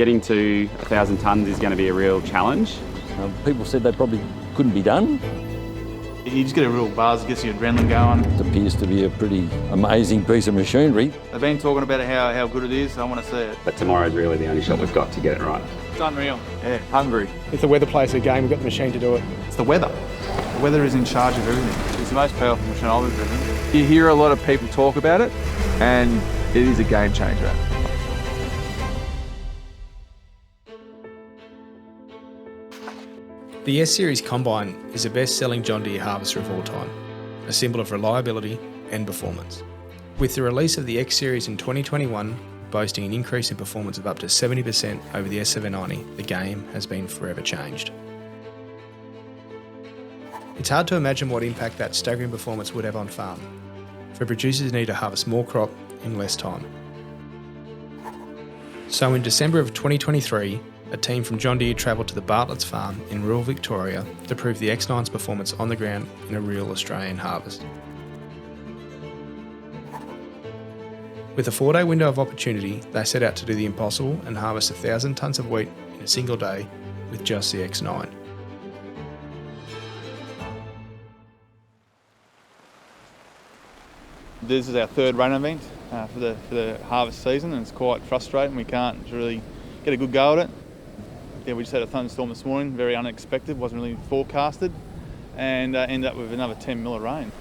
Getting to 1,000 tonnes is going to be a real challenge. People said they probably couldn't be done. You just get a real buzz, gets your adrenaline going. It appears to be a pretty amazing piece of machinery. They've been talking about how good it is, so I want to see it. But tomorrow's really the only shot we've got to get it right. It's unreal. Yeah, hungry. If the weather plays a game, we've got the machine to do it. It's the weather. The weather is in charge of everything. It's the most powerful machine I've ever driven. You hear a lot of people talk about it, and it is a game changer. The S-Series Combine is the best-selling John Deere harvester of all time, a symbol of reliability and performance. With the release of the X-Series in 2021, boasting an increase in performance of up to 70% over the S790, the game has been forever changed. It's hard to imagine what impact that staggering performance would have on farm, for producers need to harvest more crop in less time. So in December of 2023, a team from John Deere travelled to the Bartlett's farm in rural Victoria to prove the X9's performance on the ground in a real Australian harvest. With a 4-day window of opportunity, they set out to do the impossible and harvest 1,000 tonnes of wheat in a single day with just the X9. This is our third rain event for the harvest season, and it's quite frustrating. We can't really get a good go at it. Yeah, we just had a thunderstorm this morning, very unexpected, wasn't really forecasted, and ended up with another 10 mil of rain.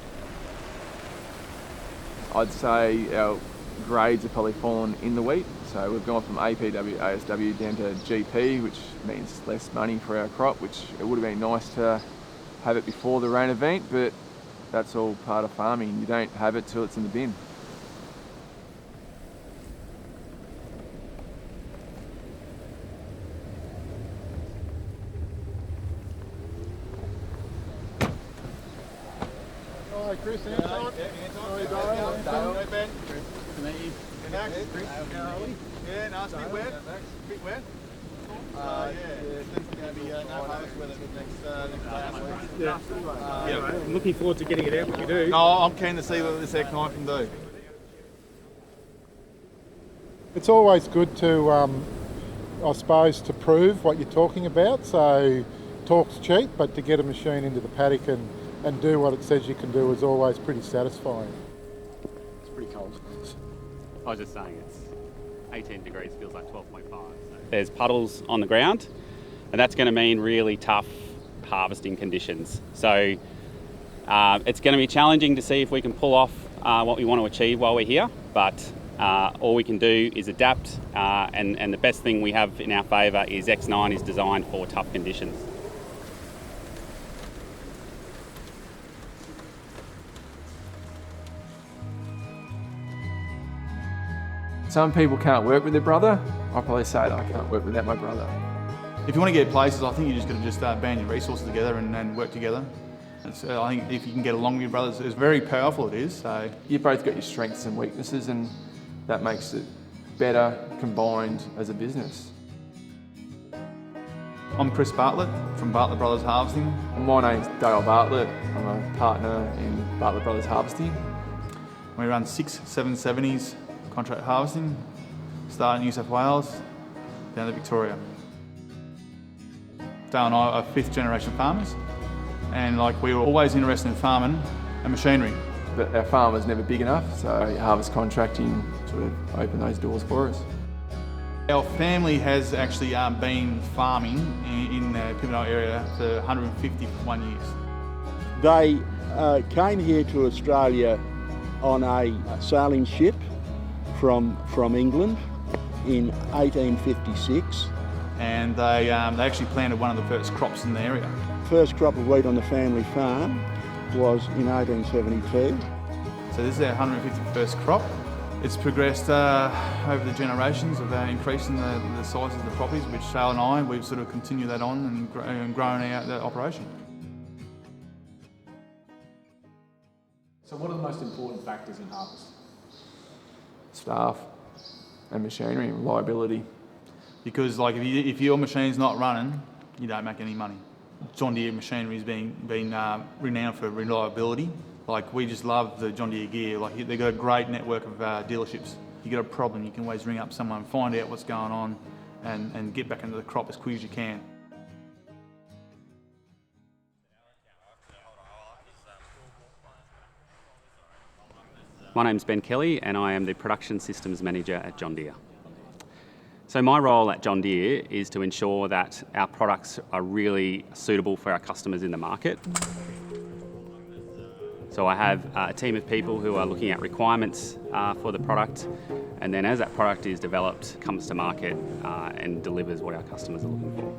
I'd say our grades have probably fallen in the wheat, so we've gone from APW, ASW down to GP, which means less money for our crop, which it would have been nice to have it before the rain event, but that's all part of farming. You don't have it till it's in the bin. Hi, Chris. Anton. How are you, Dale? Ben. Good to meet you. Max. Yeah, no, it's a bit wet. Bit wet. Yeah, there's going to be no harvest weather next day. Yeah, I'm looking forward to getting it out when you do. No, I'm keen to see what this X9 can do. It's always good to, I suppose, to prove what you're talking about. So talk's cheap, but to get a machine into the paddock and do what it says you can do is always pretty satisfying. It's pretty cold. I was just saying it's 18 degrees, feels like 12.5. So. There's puddles on the ground, and that's going to mean really tough harvesting conditions. So it's going to be challenging to see if we can pull off what we want to achieve while we're here, but all we can do is adapt, and the best thing we have in our favour is X9 is designed for tough conditions. Some people can't work with their brother. I'll probably say that I can't work without my brother. If you want to get places, I think you're just going to just band your resources together and work together. And so I think if you can get along with your brothers, it's very powerful, it is. So You've both got your strengths and weaknesses, and that makes it better combined as a business. I'm Chris Bartlett from Bartlett Brothers Harvesting. My name's Dale Bartlett. I'm a partner in Bartlett Brothers Harvesting. We run 6 770s contract harvesting, starting in New South Wales, down to Victoria. Dale and I are 5th generation farmers, and we were always interested in farming and machinery. But our farm was never big enough, so harvest contracting sort of opened those doors for us. Our family has actually been farming in the Pimlico area for 151 years. They came here to Australia on a sailing ship from England in 1856. And they actually planted one of the first crops in the area. First crop of wheat on the family farm was in 1872. So this is our 151st crop. It's progressed over the generations of increasing the size of the properties, which Dale and I, we've sort of continued that on and grown out the operation. So what are the most important factors in harvest? Staff and machinery and reliability. Because if your machine's not running, you don't make any money. John Deere machinery has been renowned for reliability. We just love the John Deere gear. They've got a great network of dealerships. You get a problem, you can always ring up someone, find out what's going on, and get back into the crop as quick as you can. My name's Ben Kelly and I am the Production Systems Manager at John Deere. So my role at John Deere is to ensure that our products are really suitable for our customers in the market. So I have a team of people who are looking at requirements for the product, and then as that product is developed, comes to market and delivers what our customers are looking for.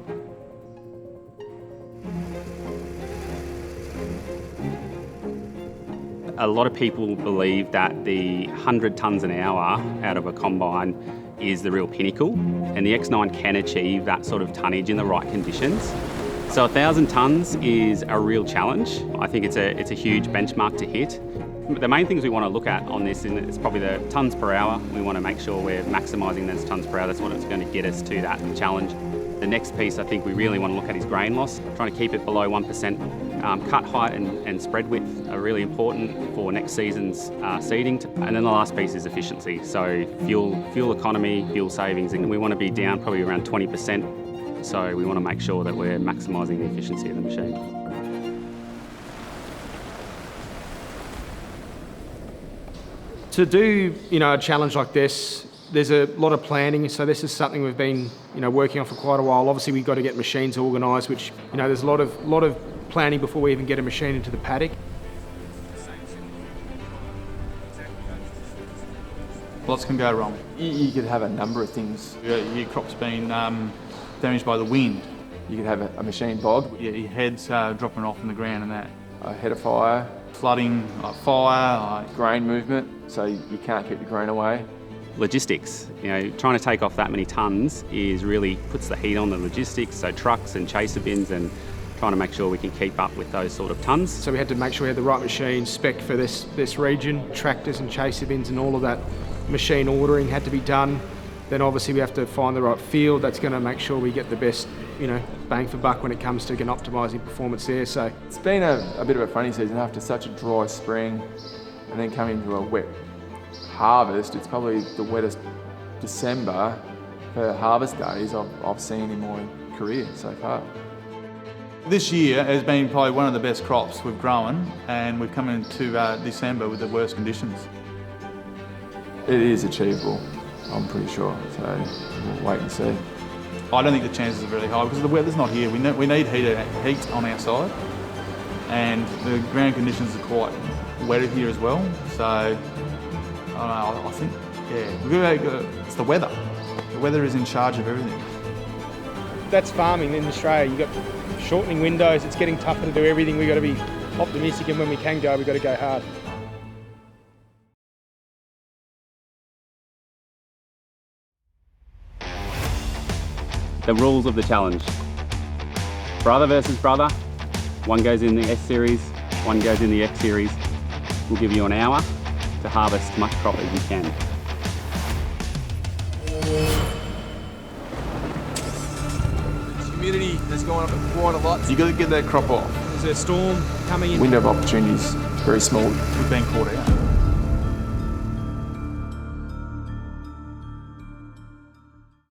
A lot of people believe that the 100 tonnes an hour out of a combine is the real pinnacle, and the X9 can achieve that sort of tonnage in the right conditions. So 1,000 tonnes is a real challenge. I think it's a huge benchmark to hit. The main things we want to look at on this is probably the tonnes per hour. We want to make sure we're maximising those tonnes per hour. That's what it's going to get us to that challenge. The next piece I think we really want to look at is grain loss, trying to keep it below 1%. Cut height and spread width are really important for next season's seeding. And then the last piece is efficiency. So fuel economy, fuel savings, and we want to be down probably around 20%. So we want to make sure that we're maximising the efficiency of the machine. To do, a challenge like this, there's a lot of planning. So this is something we've been, working on for quite a while. Obviously, we've got to get machines organised, which, there's a lot of planning before we even get a machine into the paddock. Lots can go wrong. You could have a number of things. Your crop's been damaged by the wind. You could have a machine bog, Your head's dropping off in the ground and that. a head of fire, Flooding, fire, grain movement, so you can't keep the grain away. Logistics, trying to take off that many tonnes is really puts the heat on the logistics, so trucks and chaser bins, and trying to make sure we can keep up with those sort of tonnes. So we had to make sure we had the right machine spec for this region, tractors and chaser bins and all of that machine ordering had to be done. Then obviously we have to find the right field that's going to make sure we get the best, bang for buck when it comes to optimising performance there. So It's been a bit of a funny season after such a dry spring and then coming into a wet harvest. It's probably the wettest December for harvest days I've seen in my career so far. This year has been probably one of the best crops we've grown, and we've come into December with the worst conditions. It is achievable, I'm pretty sure, so we'll wait and see. I don't think the chances are very high because the weather's not here. We need heat on our side, and the ground conditions are quite wetter here as well. So I don't know, I think, it's the weather. The weather is in charge of everything. that's farming in Australia. You've got shortening windows, it's getting tougher to do everything. We've got to be optimistic, and when we can go, we've got to go hard. The rules of the challenge. Brother versus brother. One goes in the S series, one goes in the X series. We'll give you an hour to harvest as much crop as you can. Humidity has gone up quite a lot. You've got to get that crop off. There's a storm coming in. Window of opportunity is very small. We've been caught out.